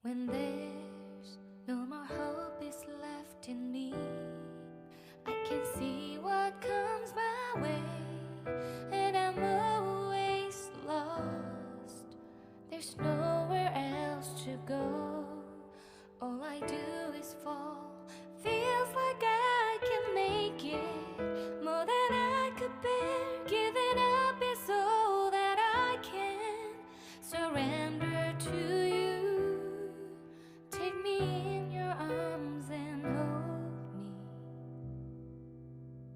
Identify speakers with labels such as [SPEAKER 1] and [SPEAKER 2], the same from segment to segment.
[SPEAKER 1] When there's no more hope is left in me, I can see what comes my way, and I'm always lost. There's nowhere else to go. All I do is fall. Feels like I can make it more than I could bear. Giving up is all that I can surrender to you. Take me in your arms and hold me.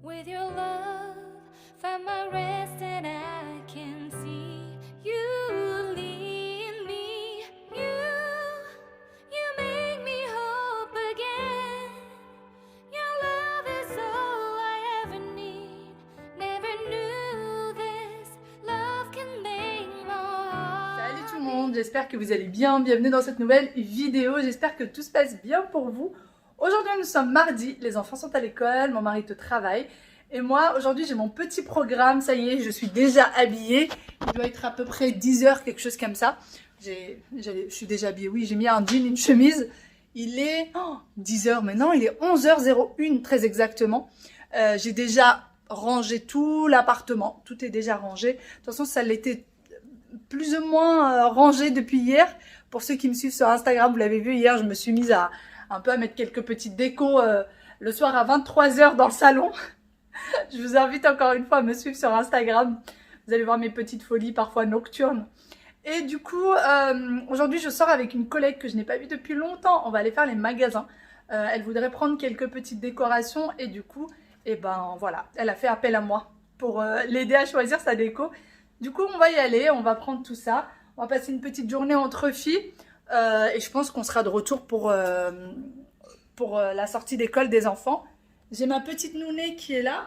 [SPEAKER 1] With your love, find my rest and I can see you lead me. You make me hope again. Your love is all I ever need. Never knew this love can make my heart.
[SPEAKER 2] Salut tout le monde, j'espère que vous allez bien. Bienvenue dans cette nouvelle vidéo. J'espère que tout se passe bien pour vous. Aujourd'hui, nous sommes mardi, les enfants sont à l'école, mon mari travaille. Et moi, aujourd'hui, j'ai mon petit programme. Ça y est, je suis déjà habillée. Il doit être à peu près 10 h, quelque chose comme ça. Je suis déjà habillée, oui. J'ai mis un jean, une chemise. Il est 10 h maintenant, il est 11h01 très exactement. J'ai déjà rangé tout l'appartement. Tout est déjà rangé. De toute façon, ça l'était plus ou moins rangé depuis hier. Pour ceux qui me suivent sur Instagram, vous l'avez vu hier, je me suis mise à un peu à mettre quelques petites décos le soir à 23 h dans le salon. Je vous invite encore une fois à me suivre sur Instagram. Vous allez voir mes petites folies parfois nocturnes. Et du coup, aujourd'hui je sors avec une collègue que je n'ai pas vue depuis longtemps. On va aller faire les magasins. Elle voudrait prendre quelques petites décorations et du coup, et ben voilà, elle a fait appel à moi pour l'aider à choisir sa déco. Du coup, on va y aller, on va prendre tout ça. On va passer une petite journée entre filles et je pense qu'on sera de retour pour la sortie d'école des enfants. J'ai ma petite Nounée qui est là.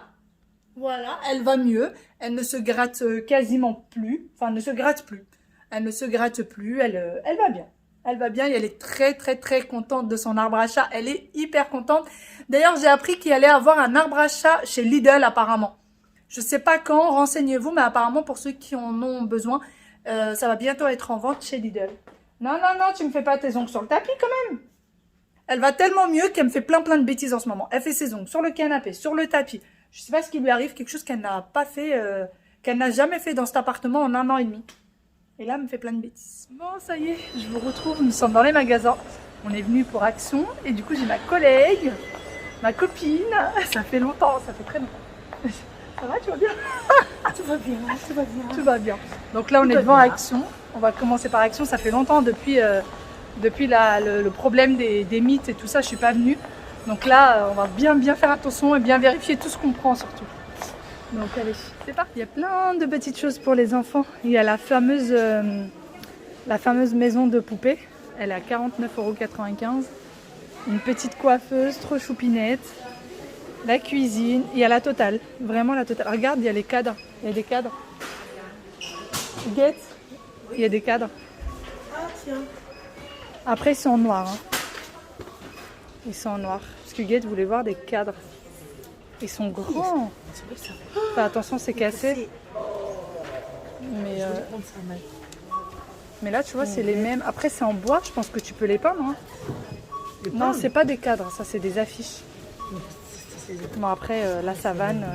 [SPEAKER 2] Voilà, elle va mieux. Elle ne se gratte quasiment plus. Enfin, elle ne se gratte plus. Elle ne se gratte plus. Elle va bien. Elle va bien et elle est très, très, très contente de son arbre à chat. Elle est hyper contente. D'ailleurs, j'ai appris qu'il allait avoir un arbre à chat chez Lidl apparemment. Je sais pas quand, renseignez-vous, mais apparemment, pour ceux qui en ont besoin, ça va bientôt être en vente chez Lidl. Non, non, non, tu me fais pas tes ongles sur le tapis quand même. Elle va tellement mieux qu'elle me fait plein de bêtises en ce moment. Elle fait ses ongles sur le canapé, sur le tapis. Je sais pas ce qui lui arrive, quelque chose qu'elle n'a pas fait, qu'elle n'a jamais fait dans cet appartement en 1 an et demi. Et là, elle me fait plein de bêtises. Bon, ça y est, je vous retrouve. Nous sommes dans les magasins. On est venu pour Action. Et du coup, j'ai ma collègue, ma copine. Ça fait longtemps, ça fait très longtemps. Ça va, tu vas bien?
[SPEAKER 3] Tout va bien, tout va bien.
[SPEAKER 2] Tout va bien. Donc là, on est devant Action. On va commencer par Action. Ça fait longtemps depuis le problème des mythes et tout ça, je suis pas venue. Donc là, on va bien faire attention et bien vérifier tout ce qu'on prend surtout. Donc allez, c'est parti. Il y a plein de petites choses pour les enfants. Il y a la fameuse maison de poupée. Elle est à 49,95 €. Une petite coiffeuse, trop choupinette. La cuisine. Il y a la totale. Vraiment la totale. Regarde, il y a les cadres. Il y a des cadres. Guette, il y a des cadres.
[SPEAKER 3] Ah tiens.
[SPEAKER 2] Après, ils sont en noir. Hein. Ils sont en noir. Parce que Guette voulait voir des cadres. Ils sont grands. Enfin, attention, c'est cassé. Mais là, tu vois, c'est les mêmes. Après, c'est en bois. Je pense que tu peux les peindre. Hein. Non, c'est pas des cadres. Ça, c'est des affiches. Bon, après, la savane.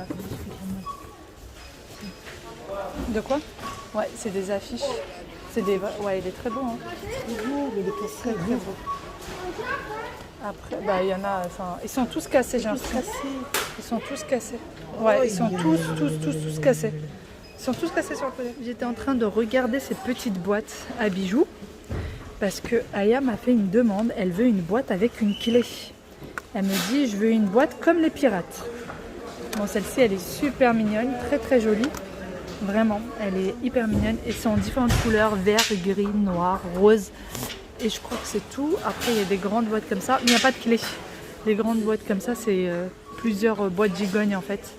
[SPEAKER 2] De quoi? Ouais, c'est des affiches. Ouais, il est très beau. Hein.
[SPEAKER 3] Il est cassé.
[SPEAKER 2] Très beau. Après, bah, il y en a. Enfin, ils sont tous cassés, j'ai l'impression. Ils sont tous cassés. Ouais, ils sont tous cassés. Ils sont tous cassés sur le côté. J'étais en train de regarder ces petites boîtes à bijoux parce que Aya m'a fait une demande. Elle veut une boîte avec une clé. Elle me dit, je veux une boîte comme les pirates. Bon, celle-ci, elle est super mignonne, très jolie. Vraiment, elle est hyper mignonne et c'est en différentes couleurs, vert, gris, noir, rose. Et je crois que c'est tout. Après, il y a des grandes boîtes comme ça, mais il n'y a pas de clé. Les grandes boîtes comme ça, c'est plusieurs boîtes gigognes en fait.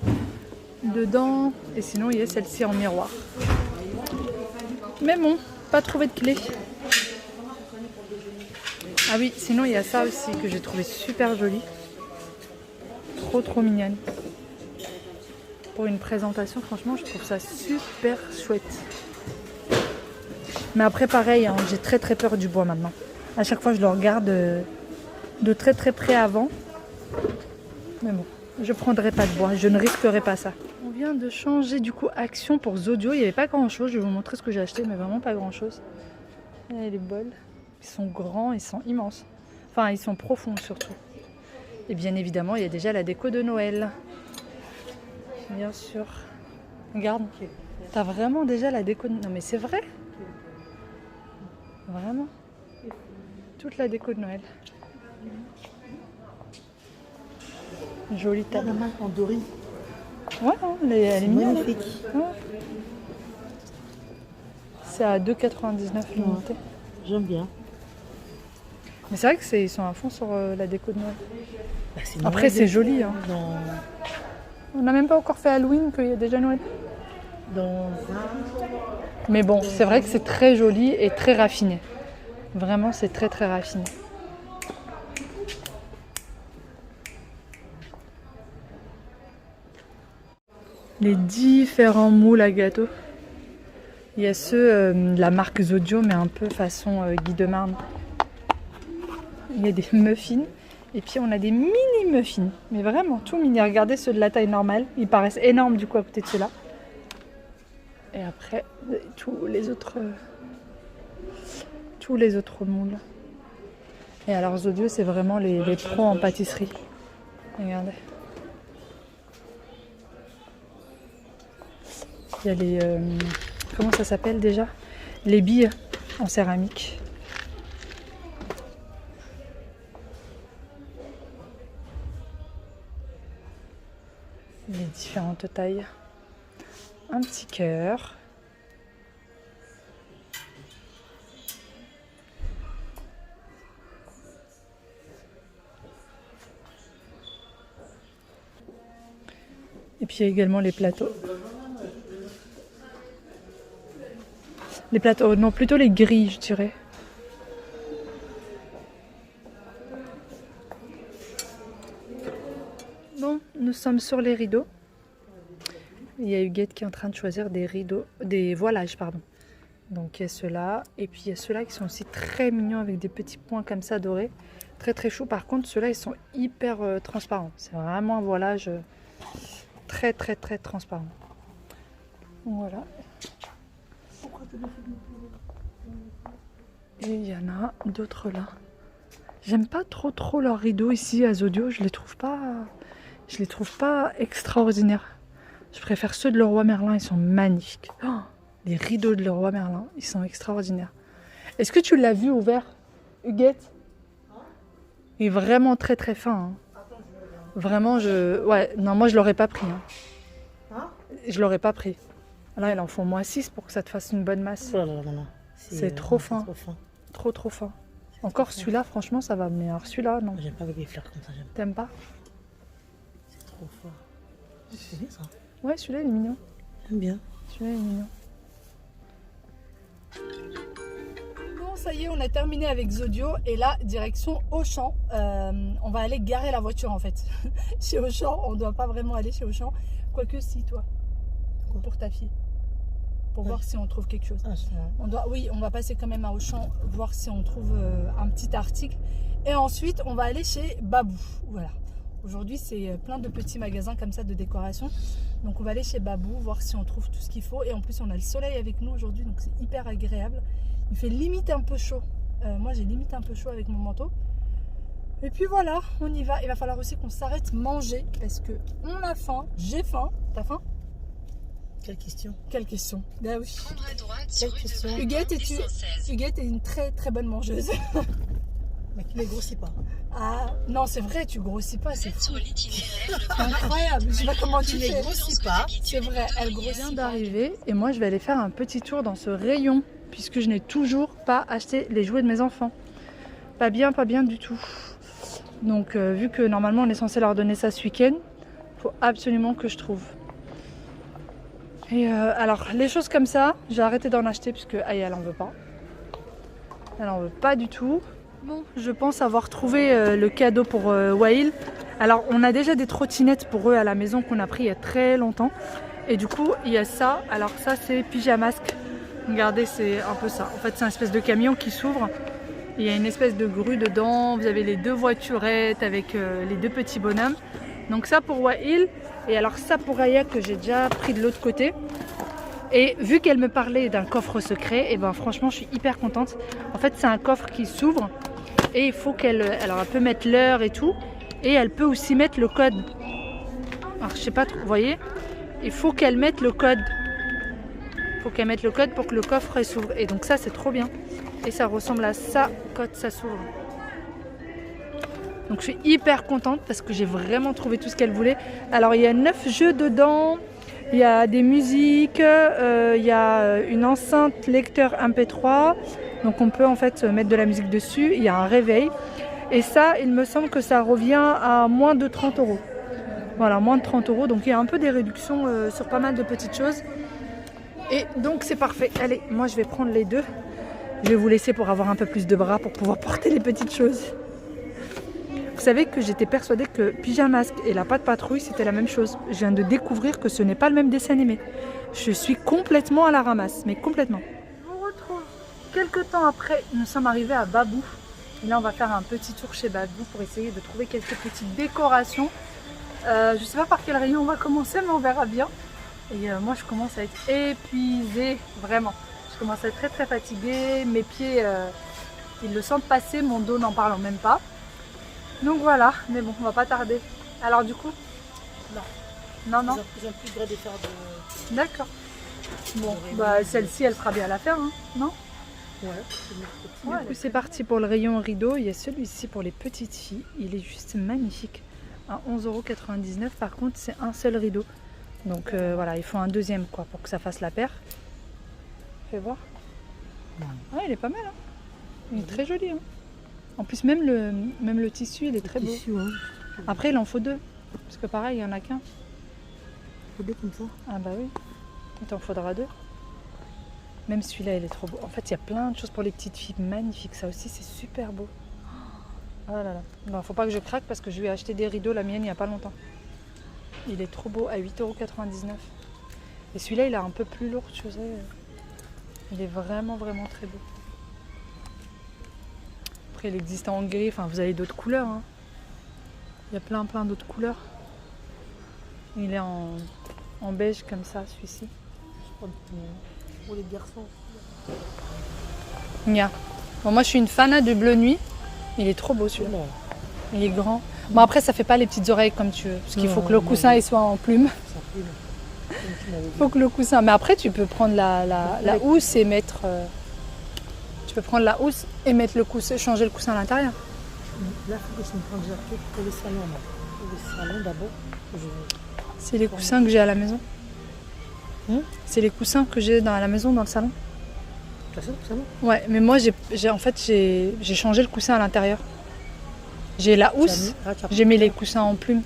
[SPEAKER 2] Dedans, et sinon, il y a celle-ci en miroir. Mais bon, pas trouvé de clé. Ah oui, sinon, il y a ça aussi que j'ai trouvé super joli. Trop mignonne. Pour une présentation, franchement, je trouve ça super chouette. Mais après, pareil, hein, j'ai très peur du bois maintenant. À chaque fois, je le regarde de très très près avant. Mais bon, je prendrai pas de bois, je ne risquerai pas ça. On vient de changer du coup Action pour Zodio. Il n'y avait pas grand chose, je vais vous montrer ce que j'ai acheté, mais vraiment pas grand chose. Là, les bols, ils sont grands, ils sont immenses. Enfin, ils sont profonds surtout. Et bien évidemment, il y a déjà la déco de Noël. Bien sûr. Regarde, t'as vraiment déjà la déco de... Non mais c'est vrai. Vraiment. Toute la déco de Noël. Jolie table.
[SPEAKER 3] La main en doré.
[SPEAKER 2] Ouais, hein, elle est mignonne.
[SPEAKER 3] Magnifique.
[SPEAKER 2] Ouais. C'est à 2,99 l'unité.
[SPEAKER 3] J'aime bien.
[SPEAKER 2] Mais c'est vrai que ils sont à fond sur la déco de Noël.
[SPEAKER 3] Bah,
[SPEAKER 2] Après,
[SPEAKER 3] Noël,
[SPEAKER 2] c'est joli. Hein. On n'a même pas encore fait Halloween qu'il y a déjà Noël. Mais bon, c'est vrai que c'est très joli et très raffiné. Vraiment, c'est très très raffiné. Les différents moules à gâteaux. Il y a ceux de la marque Zodio, mais un peu façon Guy de Marne. Il y a des muffins. Et puis on a des mini muffins. Mais vraiment tout mini. Regardez ceux de la taille normale. Ils paraissent énormes du coup à côté de ceux-là. Et après, tous les autres moules. Et alors Zodio, c'est vraiment les pros en pâtisserie. Regardez. Il y a les... comment ça s'appelle déjà? Les billes en céramique. Les différentes tailles. Un petit cœur. Et puis il y a également les plateaux. Les plateaux, non, plutôt les grilles, je dirais. Bon, nous sommes sur les rideaux. Il y a Huguette qui est en train de choisir des rideaux, des voilages, pardon. Donc il y a ceux-là, et puis il y a ceux-là qui sont aussi très mignons avec des petits points comme ça dorés. Très très chou. Par contre, ceux-là, ils sont hyper transparents. C'est vraiment un voilage très très très transparent. Voilà. Et il y en a d'autres là. J'aime pas trop leurs rideaux ici à Zodio. Je les trouve pas extraordinaires. Je préfère ceux de Leroy Merlin. Ils sont magnifiques. Oh, les rideaux de Leroy Merlin, ils sont extraordinaires. Est-ce que tu l'as vu ouvert, Huguette? Il est vraiment très très fin. Hein. Vraiment, ouais, non, moi je l'aurais pas pris. Hein. Je l'aurais pas pris. Là, il en faut moins 6 pour que ça te fasse une bonne masse.
[SPEAKER 3] Oh là.
[SPEAKER 2] C'est trop fin. Trop fin. Encore celui-là, franchement, ça va. Mais alors celui-là, non.
[SPEAKER 3] J'aime pas avec les fleurs comme ça.
[SPEAKER 2] T'aimes pas?
[SPEAKER 3] C'est trop fort. C'est bien ça.
[SPEAKER 2] Ouais, celui-là, il est mignon.
[SPEAKER 3] J'aime bien.
[SPEAKER 2] Celui-là, il est mignon. Bon, ça y est, on a terminé avec Zodio. Et là, direction Auchan. On va aller garer la voiture, en fait. Chez Auchan, on ne doit pas vraiment aller chez Auchan. Quoique si, toi. Pour ta fille. Pour voir si on trouve quelque chose. Oui, on va passer quand même à Auchan, voir si on trouve un petit article. Et ensuite, on va aller chez Babou. Voilà. Aujourd'hui, c'est plein de petits magasins comme ça de décoration. Donc, on va aller chez Babou, voir si on trouve tout ce qu'il faut. Et en plus, on a le soleil avec nous aujourd'hui, donc c'est hyper agréable. Il fait limite un peu chaud. Moi, j'ai limite un peu chaud avec mon manteau. Et puis voilà, on y va. Il va falloir aussi qu'on s'arrête manger parce que on a faim. J'ai faim. T'as faim?
[SPEAKER 3] Quelle question?
[SPEAKER 2] Quelle question? Ben oui.
[SPEAKER 4] Prendre à droite sur rue de
[SPEAKER 2] Huguette est une très très bonne mangeuse.
[SPEAKER 3] Mais tu ne grossis pas.
[SPEAKER 2] Ah non, c'est vrai, tu grossis pas, c'est fou.
[SPEAKER 4] sur l'itinéraire.
[SPEAKER 2] C'est incroyable, je sais pas comment tu
[SPEAKER 3] Tu
[SPEAKER 2] fais.
[SPEAKER 3] ne grossis pas.
[SPEAKER 2] C'est vrai, elle grossit d'arriver et moi je vais aller faire un petit tour dans ce rayon puisque je n'ai toujours pas acheté les jouets de mes enfants. Pas bien du tout. Donc vu que normalement on est censé leur donner ça ce week-end, il faut absolument que je trouve. Et alors les choses comme ça, j'ai arrêté d'en acheter puisque Aya elle en veut pas. Elle en veut pas du tout. Bon, je pense avoir trouvé le cadeau pour Wail. Alors on a déjà des trottinettes pour eux à la maison qu'on a pris il y a très longtemps. Et du coup il y a ça. Alors ça c'est Pyjamasque. Regardez, c'est un peu ça. En fait c'est un espèce de camion qui s'ouvre. Il y a une espèce de grue dedans. Vous avez les 2 voiturettes avec les 2 petits bonhommes. Donc ça pour Wael. Et alors ça pour Aya que j'ai déjà pris de l'autre côté. Et vu qu'elle me parlait d'un coffre secret, et ben franchement je suis hyper contente. En fait c'est un coffre qui s'ouvre et il faut qu'elle... Alors elle peut mettre l'heure et tout. Et elle peut aussi mettre le code. Alors je sais pas trop, vous voyez, il faut qu'elle mette le code. Il faut qu'elle mette le code pour que le coffre s'ouvre. Et donc ça c'est trop bien. Et ça ressemble à ça quand ça s'ouvre. Donc je suis hyper contente parce que j'ai vraiment trouvé tout ce qu'elle voulait. Alors il y a 9 jeux dedans. Il y a des musiques, il y a une enceinte lecteur MP3. Donc on peut en fait mettre de la musique dessus. Il y a un réveil. Et ça, il me semble que ça revient à moins de 30 €. Voilà, moins de 30 €. Donc il y a un peu des réductions sur pas mal de petites choses. Et donc c'est parfait. Allez, moi je vais prendre les 2. Je vais vous laisser pour avoir un peu plus de bras pour pouvoir porter les petites choses. Vous savez que j'étais persuadée que Pyjamasque et la Patte Patrouille c'était la même chose. Je viens de découvrir que ce n'est pas le même dessin animé. Je suis complètement à la ramasse, mais complètement. Je vous retrouve quelques temps après. Nous sommes arrivés à Babou. Et là on va faire un petit tour chez Babou pour essayer de trouver quelques petites décorations. Je ne sais pas par quel rayon on va commencer, mais on verra bien. Et moi je commence à être épuisée, vraiment. Je commence à être très fatiguée. Mes pieds, ils le sentent passer, mon dos n'en parle même pas. Donc voilà, mais bon, on va pas tarder. Alors du coup, non.
[SPEAKER 3] Ils ont plus le droit de faire de...
[SPEAKER 2] D'accord. Bon, bah celle-ci, elle fera bien l'affaire, hein, non?
[SPEAKER 3] Ouais,
[SPEAKER 2] Du coup, c'est parti pour le rayon rideau. Il y a celui-ci pour les petites filles. Il est juste magnifique. À 11,99 €. Par contre, c'est un seul rideau. Donc voilà, il faut un deuxième quoi pour que ça fasse la paire. Fais voir. Ah, il est pas mal. Hein. Il est très joli. Hein. En plus, même le tissu, il est très beau.
[SPEAKER 3] Tissu, hein.
[SPEAKER 2] Après, il en faut 2. Parce que pareil, il n'y en a qu'un.
[SPEAKER 3] Il faut 2 comme ça.
[SPEAKER 2] Ah bah oui. Il t'en faudra 2. Même celui-là, il est trop beau. En fait, il y a plein de choses pour les petites filles magnifiques. Ça aussi, c'est super beau. Oh là là. Non, faut pas que je craque parce que je lui ai acheté des rideaux, la mienne, il n'y a pas longtemps. Il est trop beau, à 8,99 €. Et celui-là, il est un peu plus lourd, tu sais. Il est vraiment très beau. Après, il existe en gris. Enfin, vous avez d'autres couleurs. Hein. Il y a plein d'autres couleurs. Il est en beige comme ça, celui-ci.
[SPEAKER 3] Je crois que pour les garçons.
[SPEAKER 2] Nia. Bon, moi, je suis une fan de bleu nuit. Il est trop beau, celui-là. Il est grand. Bon, après, ça fait pas les petites oreilles comme tu veux. Parce qu'il faut que le coussin il soit en plume. Il faut que le coussin... Mais après, tu peux prendre la housse et mettre... Tu peux prendre la housse et mettre le coussin, changer le coussin à l'intérieur.
[SPEAKER 3] Là, il faut que je me prenne jaquette pour les salons. Pour les salons, d'abord.
[SPEAKER 2] C'est les coussins que j'ai à la maison. C'est les coussins que j'ai à la maison, dans le salon.
[SPEAKER 3] T'as ça, salon?
[SPEAKER 2] Ouais, mais moi, j'ai changé le coussin à l'intérieur. J'ai la housse, j'ai mis les coussins en plume.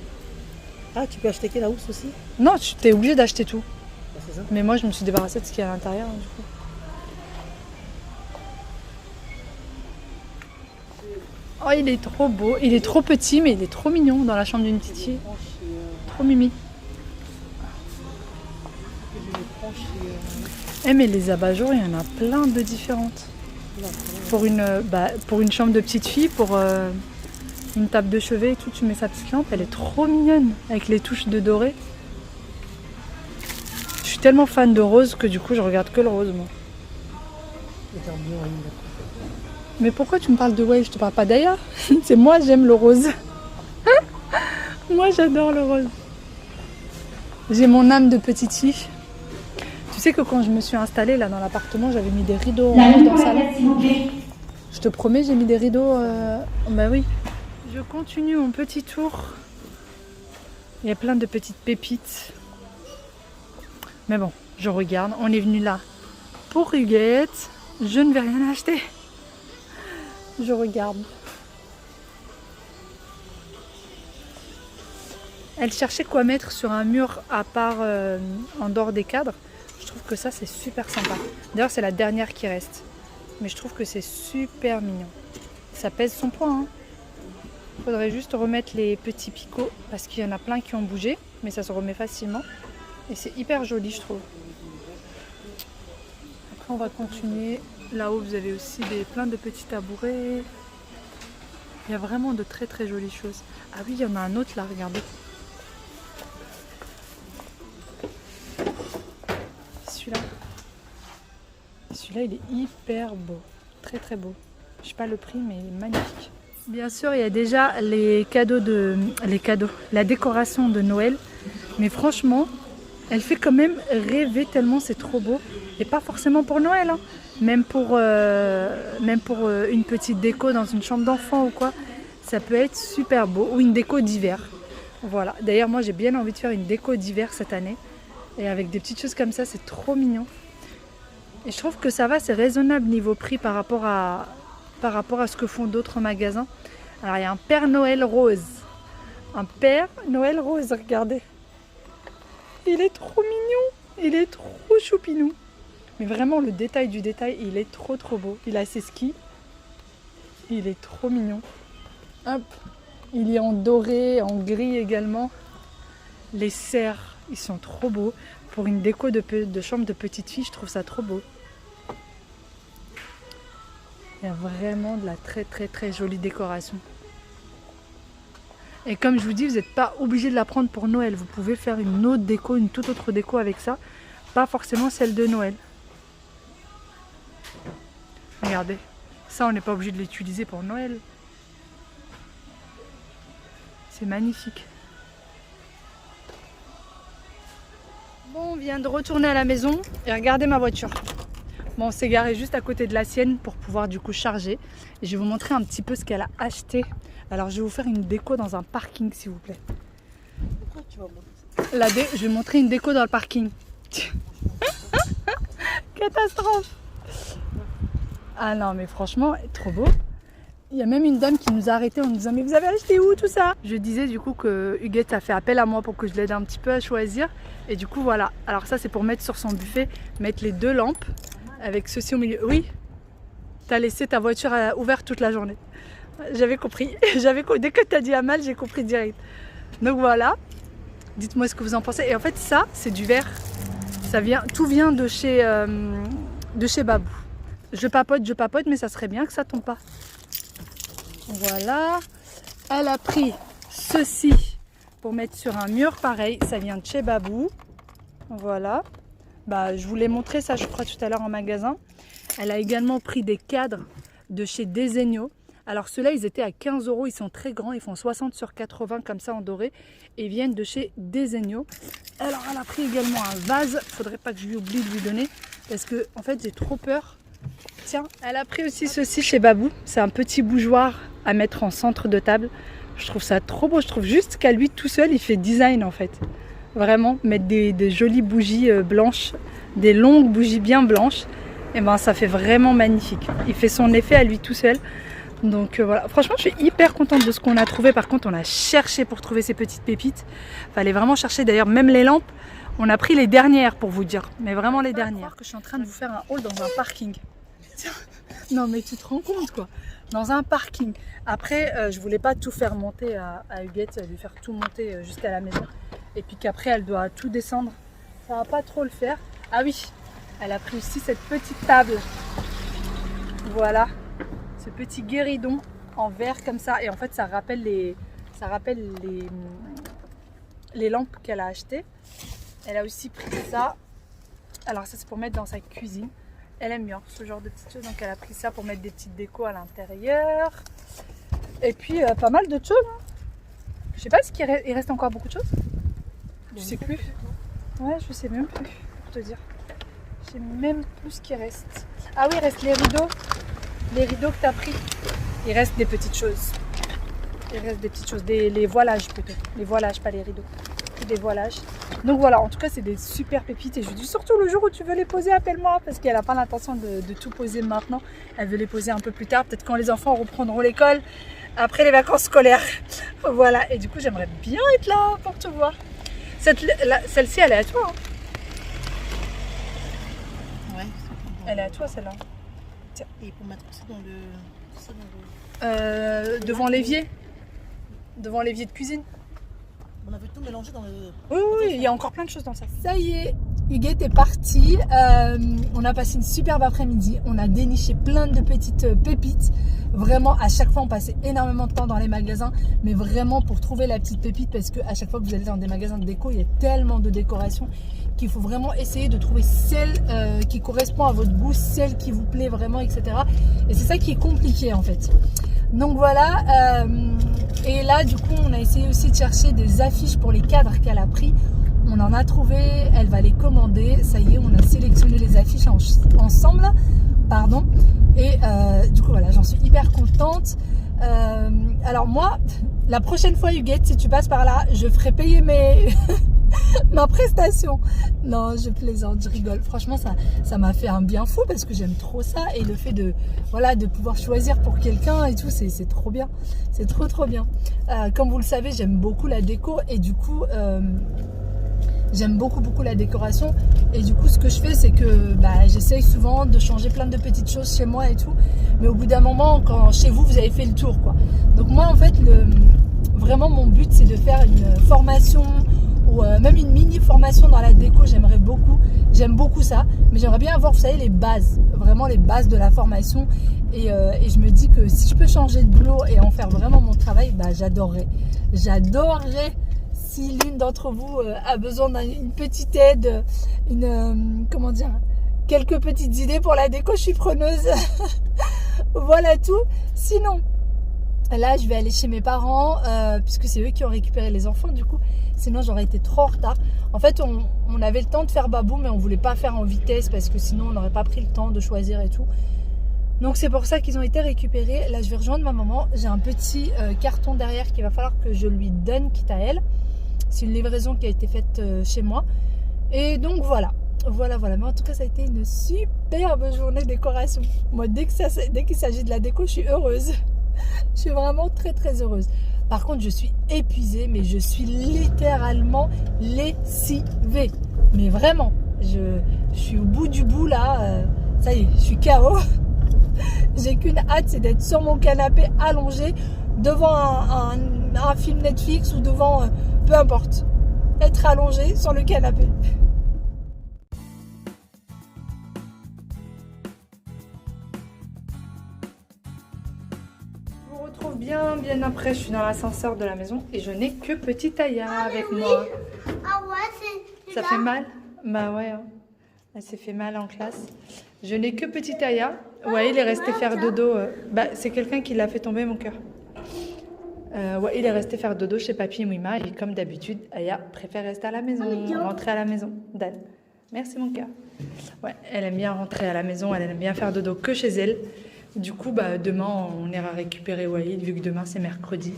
[SPEAKER 3] Ah, tu peux acheter la housse aussi?
[SPEAKER 2] Non, tu t'es obligé d'acheter tout.
[SPEAKER 3] Ah, c'est ça.
[SPEAKER 2] Mais moi, je me suis débarrassée de ce qu'il y a à l'intérieur, du coup. Oh, il est trop beau. Il est trop petit, mais il est trop mignon dans la chambre d'une petite fille. Trop mimi. Eh, mais les abat-jours, il y en a plein de différentes. Pour une chambre de petite fille, pour une table de chevet et tout, tu mets sa petite lampe. Elle est trop mignonne, avec les touches de doré. Je suis tellement fan de rose que du coup, je regarde que le rose, moi. Mais pourquoi tu me parles de Wave? Je te parle pas d'Aya. C'est moi, j'aime le rose. Moi, j'adore le rose. J'ai mon âme de petite fille. Tu sais que quand je me suis installée là dans l'appartement, j'avais mis des rideaux orange dans le salon. Je te promets, j'ai mis des rideaux... Bah oui. Je continue mon petit tour. Il y a plein de petites pépites. Mais bon, je regarde. On est venu là pour Huguette. Je ne vais rien acheter. Je regarde. Elle cherchait quoi mettre sur un mur à part en dehors des cadres. Je trouve que ça c'est super sympa. D'ailleurs c'est la dernière qui reste. Mais je trouve que c'est super mignon. Ça pèse son poids. Hein. Faudrait juste remettre les petits picots parce qu'il y en a plein qui ont bougé. Mais ça se remet facilement. Et c'est hyper joli je trouve. Après on va continuer Là-haut, vous avez aussi plein de petits tabourets. Il y a vraiment de très très jolies choses. Ah oui, il y en a un autre là, regardez. Celui-là. Celui-là, il est hyper beau. Très très beau. Je sais pas le prix, mais il est magnifique. Bien sûr, il y a déjà la décoration de Noël. Mais franchement, elle fait quand même rêver tellement c'est trop beau. Et pas forcément pour Noël, hein. Même pour une petite déco dans une chambre d'enfant ou quoi. Ça peut être super beau. Ou une déco d'hiver. Voilà. D'ailleurs, moi, j'ai bien envie de faire une déco d'hiver cette année. Et avec des petites choses comme ça, c'est trop mignon. Et je trouve que ça va, c'est raisonnable niveau prix par rapport à ce que font d'autres magasins. Alors, il y a un Père Noël rose. Un Père Noël rose, regardez. Il est trop mignon. Il est trop choupinou. Mais vraiment, le détail du détail, il est trop trop beau. Il a ses skis. Il est trop mignon. Hop. Il est en doré, en gris également. Les cerfs, ils sont trop beaux. Pour une déco de chambre de petite fille, je trouve ça trop beau. Il y a vraiment de la très très très jolie décoration. Et comme je vous dis, vous n'êtes pas obligé de la prendre pour Noël. Vous pouvez faire une autre déco, une toute autre déco avec ça. Pas forcément celle de Noël. Regardez, ça on n'est pas obligé de l'utiliser pour Noël. C'est magnifique. Bon, on vient de retourner à la maison et regardez ma voiture. Bon, on s'est garé juste à côté de la sienne pour pouvoir du coup charger. Et je vais vous montrer un petit peu ce qu'elle a acheté. Alors je vais vous faire une déco dans un parking s'il vous plaît.
[SPEAKER 3] Pourquoi tu vas montrer?
[SPEAKER 2] Je vais montrer une déco dans le parking. Catastrophe. Ah non mais franchement, trop beau. Il y a même une dame qui nous a arrêté en nous disant mais vous avez acheté où tout ça? Je disais du coup que Huguette a fait appel à moi pour que je l'aide un petit peu à choisir. Et du coup voilà, alors ça c'est pour mettre sur son buffet, mettre les 2 lampes avec ceci au milieu. Oui, t'as laissé ta voiture ouverte toute la journée. J'avais compris. Dès que t'as dit Amal, j'ai compris direct. Donc voilà, dites-moi ce que vous en pensez. Et en fait ça c'est du verre. Tout vient de chez Babou. Je papote, mais ça serait bien que ça tombe pas. Voilà. Elle a pris ceci pour mettre sur un mur pareil. Ça vient de chez Babou. Voilà. Bah, je vous l'ai montré ça, je crois, tout à l'heure en magasin. Elle a également pris des cadres de chez Desenio. Alors ceux-là, ils étaient à 15 €. Ils sont très grands. Ils font 60 sur 80 comme ça en doré. Et ils viennent de chez Desenio. Alors elle a pris également un vase. Faudrait pas que je lui oublie de lui donner. Parce que en fait, j'ai trop peur. Tiens, elle a pris aussi ceci chez Babou. C'est un petit bougeoir à mettre en centre de table. Je trouve ça trop beau. Je trouve juste qu'à lui tout seul, il fait design en fait. Vraiment, mettre des jolies bougies blanches, des longues bougies bien blanches. Et ben ça fait vraiment magnifique. Il fait son effet à lui tout seul. Donc voilà, franchement je suis hyper contente de ce qu'on a trouvé. Par contre on a cherché pour trouver ces petites pépites. Fallait vraiment chercher, d'ailleurs même les lampes. On a pris les dernières pour vous dire, mais vraiment les dernières. Que je suis en train de vous faire un haul dans un parking. Non mais tu te rends compte quoi, dans un parking. Après je voulais pas tout faire monter à Huguette, lui faire tout monter jusqu'à la maison. Et puis qu'après elle doit tout descendre. Ça va pas trop le faire. Ah oui, elle a pris aussi cette petite table. Voilà, ce petit guéridon en verre comme ça. Et en fait ça rappelle les lampes qu'elle a achetées. Elle a aussi pris ça. Alors ça c'est pour mettre dans sa cuisine. Elle aime bien ce genre de petites choses, donc elle a pris ça pour mettre des petites décos à l'intérieur. Et puis pas mal de choses. Hein. Je sais pas s'il reste encore beaucoup de choses. Je sais plus. Ouais, je sais même plus pour te dire. Je sais même plus ce qui reste. Ah oui, il reste les rideaux. Les rideaux que tu as pris. Il reste des petites choses. Il reste des petites choses. Les voilages plutôt. Les voilages, pas les rideaux. Des voilages. Donc voilà, en tout cas c'est des super pépites. Et je lui dis surtout le jour où tu veux les poser, appelle-moi. Parce qu'elle n'a pas l'intention de tout poser maintenant. Elle veut les poser un peu plus tard. Peut-être quand les enfants reprendront l'école. Après les vacances scolaires. Voilà. Et du coup j'aimerais bien être là pour te voir. Celle-ci elle est à toi. Hein.
[SPEAKER 3] Ouais.
[SPEAKER 2] Elle est à toi celle-là.
[SPEAKER 3] Tiens. Et pour mettre ça dans le...
[SPEAKER 2] Devant l'évier. Devant l'évier de cuisine.
[SPEAKER 3] On avait tout mélangé dans le...
[SPEAKER 2] Oui, il y a encore plein de choses dans ça. Ça y est, Huguette est partie, on a passé une superbe après-midi, on a déniché plein de petites pépites. Vraiment, à chaque fois, on passait énormément de temps dans les magasins, mais vraiment pour trouver la petite pépite, parce qu'à chaque fois que vous allez dans des magasins de déco, il y a tellement de décorations qu'il faut vraiment essayer de trouver celle qui correspond à votre goût, celle qui vous plaît vraiment, etc. Et c'est ça qui est compliqué en fait. Donc voilà, et là du coup, on a essayé aussi de chercher des affiches pour les cadres qu'elle a pris. On en a trouvé, elle va les commander. Ça y est, on a sélectionné les affiches ensemble. Pardon. Et du coup, voilà, j'en suis hyper contente. Alors moi, la prochaine fois, Huguette, si tu passes par là, je ferai payer ma prestation. Non, je plaisante, je rigole. Franchement, ça m'a fait un bien fou parce que j'aime trop ça. Et le fait de pouvoir choisir pour quelqu'un et tout, c'est trop bien. C'est trop bien. Comme vous le savez, j'aime beaucoup la déco et du coup... j'aime beaucoup la décoration et du coup ce que je fais c'est que j'essaye souvent de changer plein de petites choses chez moi et tout, mais au bout d'un moment quand chez vous avez fait le tour quoi. Donc moi en fait vraiment mon but c'est de faire une formation ou même une mini formation dans la déco. J'aime beaucoup ça, mais j'aimerais bien avoir, vous savez, les bases, vraiment les bases de la formation et je me dis que si je peux changer de boulot et en faire vraiment mon travail, j'adorerais. Si l'une d'entre vous a besoin d'une petite aide, comment dire, quelques petites idées pour la déco, je suis preneuse. Voilà tout. Sinon, là, je vais aller chez mes parents, puisque c'est eux qui ont récupéré les enfants, du coup. Sinon, j'aurais été trop en retard. En fait, on avait le temps de faire babou, mais on voulait pas faire en vitesse, parce que sinon, on n'aurait pas pris le temps de choisir et tout. Donc, c'est pour ça qu'ils ont été récupérés. Là, je vais rejoindre ma maman. J'ai un petit carton derrière qu'il va falloir que je lui donne, quitte à elle. C'est une livraison qui a été faite chez moi. Et donc voilà. Mais en tout cas, ça a été une superbe journée de décoration. Moi, dès qu'il s'agit de la déco, je suis heureuse. Je suis vraiment très heureuse. Par contre, je suis épuisée, mais je suis littéralement lessivée. Mais vraiment, je suis au bout du bout là. Ça y est, je suis KO. J'ai qu'une hâte, c'est d'être sur mon canapé allongé devant un film Netflix ou devant... peu importe, être allongé sur le canapé. Je vous retrouve bien après, je suis dans l'ascenseur de la maison et je n'ai que petit Aya avec moi.
[SPEAKER 5] Ah ouais,
[SPEAKER 2] Ça fait mal? Bah ouais, hein. Elle s'est fait mal en classe. Je n'ai que petit Aya. Ouais, il est resté faire dodo. C'est quelqu'un qui l'a fait tomber, mon cœur. Ouais, il est resté faire dodo chez Papy et Mouima et comme d'habitude, Aya préfère rester à la maison, rentrer à la maison. Dan, merci mon cœur. Ouais, elle aime bien rentrer à la maison, elle aime bien faire dodo que chez elle. Du coup, demain, on ira récupérer Waïd, vu que demain c'est mercredi.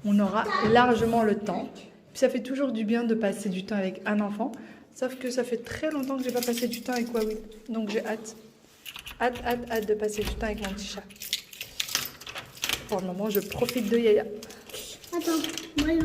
[SPEAKER 2] On aura largement le temps. Puis ça fait toujours du bien de passer du temps avec un enfant. Sauf que ça fait très longtemps que j'ai pas passé du temps avec Waïd. Donc j'ai hâte de passer du temps avec mon petit chat. Pour le moment, je profite de Yaya.
[SPEAKER 5] Attends, moi il